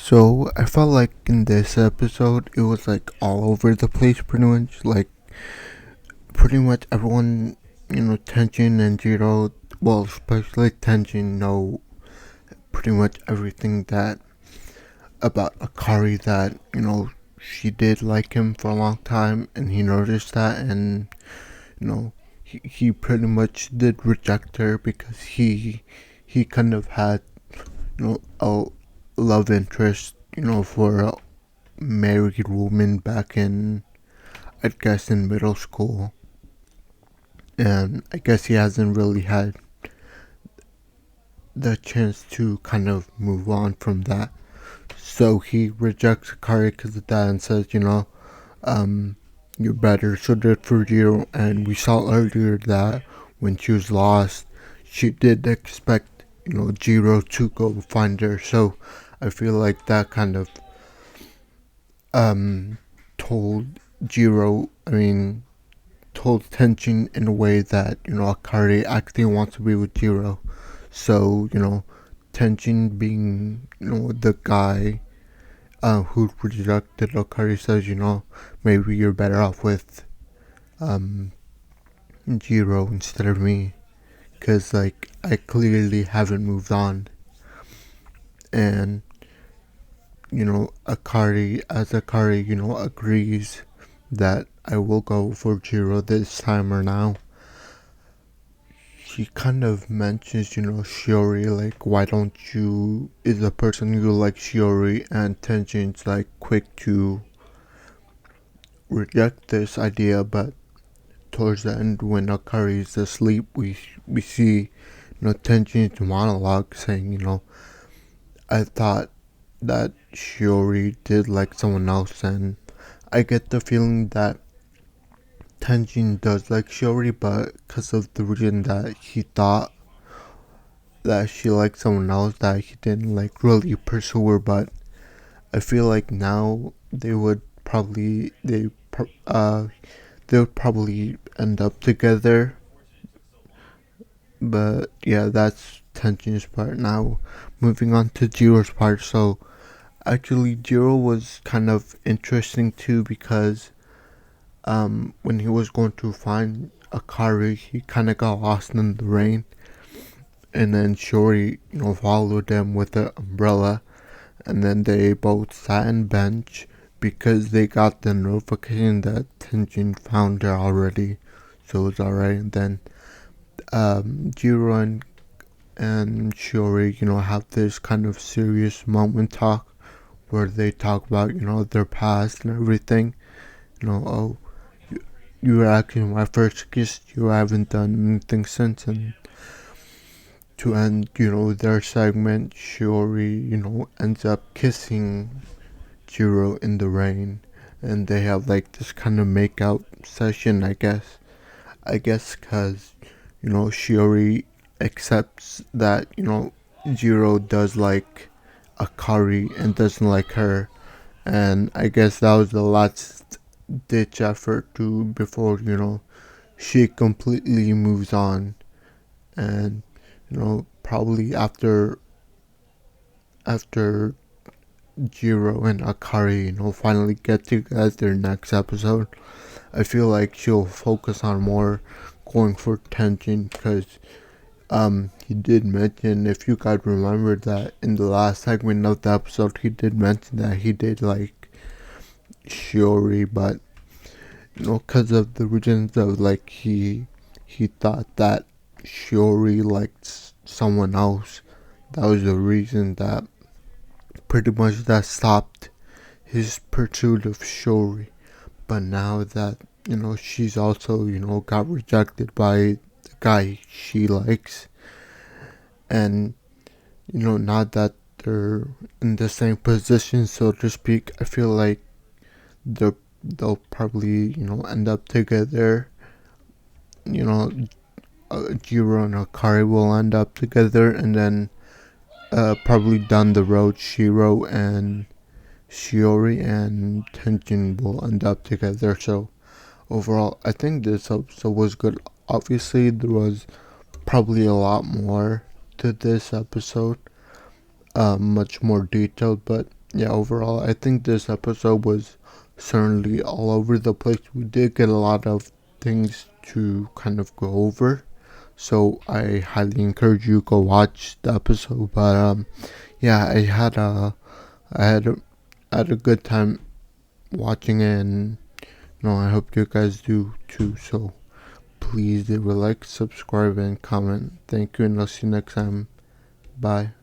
So I felt like in this episode it was like all over the place pretty much. Like pretty much everyone, Tenjin and Jiro, well especially Tenjin know pretty much everything that about Akari that, she did like him for a long time and he noticed that and he pretty much did reject her because he kind of had, a love interest, for a married woman back in, I guess, in middle school. And I guess he hasn't really had the chance to kind of move on from that. So he rejects Akari because of that and says, um, you're better suited for Jiro. And we saw earlier that when she was lost, she did expect, Jiro to go find her. So I feel like that kind of um, told Jiro, told Tenjin in a way that, Akari actually wants to be with Jiro. So, Tenjin being, the guy who rejected Akari says, maybe you're better off with um, Jiro instead of me. Because, like, I clearly haven't moved on. And, Akari, agrees that I will go for Jiro this time or now. She kind of mentions, Shiori, like, why don't you, is the person you like Shiori, and Tenjin's, like, quick to reject this idea, but towards the end, when Akari is asleep, we see, Tenjin's monologue saying, I thought that Shiori did like someone else, and I get the feeling that Tenjin does like Shiori, but because of the reason that he thought that she liked someone else, that he didn't like really pursue her. But I feel like now they would probably they would probably end up together. But yeah, that's Tenjin's part. Now moving on to Jiro's part. So actually, Jiro was kind of interesting too because when he was going to find Akari, he kind of got lost in the rain, and then Shori, followed them with the umbrella, and then they both sat and bench because they got the notification that Tenjin found her already, so it was alright. And then Jiro and Shiori, have this kind of serious moment talk where they talk about, their past and everything. Oh, you were actually my first kiss. You haven't done anything since. And to end, their segment, Shiori, ends up kissing Jiro in the rain. And they have like this kind of make-out session, I guess. I guess because, Shiori accepts that, Jiro does like Akari and doesn't like her. And I guess that was the last ditch effort to before, she completely moves on. And, probably after Jiro and Akari, finally get together next episode, I feel like she'll focus on more going for Tenjin because he did mention, if you guys remember that in the last segment of the episode, he did mention that he did like Shiori, but because of the reasons of like he thought that Shiori liked someone else. That was the reason that pretty much that stopped his pursuit of Shiori. But now that she's also got rejected by the guy she likes, and now that they're in the same position, so to speak, I feel like they'll probably end up together. You know, Jiro and Akari will end up together, and then probably down the road, Shiro and Shiori and Tenjin will end up together. So overall, I think this episode was good. Obviously, there was probably a lot more to this episode, much more detailed, but yeah, overall, I think this episode was certainly all over the place. We did get a lot of things to kind of go over, so I highly encourage you to go watch the episode. But yeah, I had a, I had a good time watching it, and I hope you guys do too. So please leave a like, subscribe, and comment. Thank you, and I'll see you next time. Bye.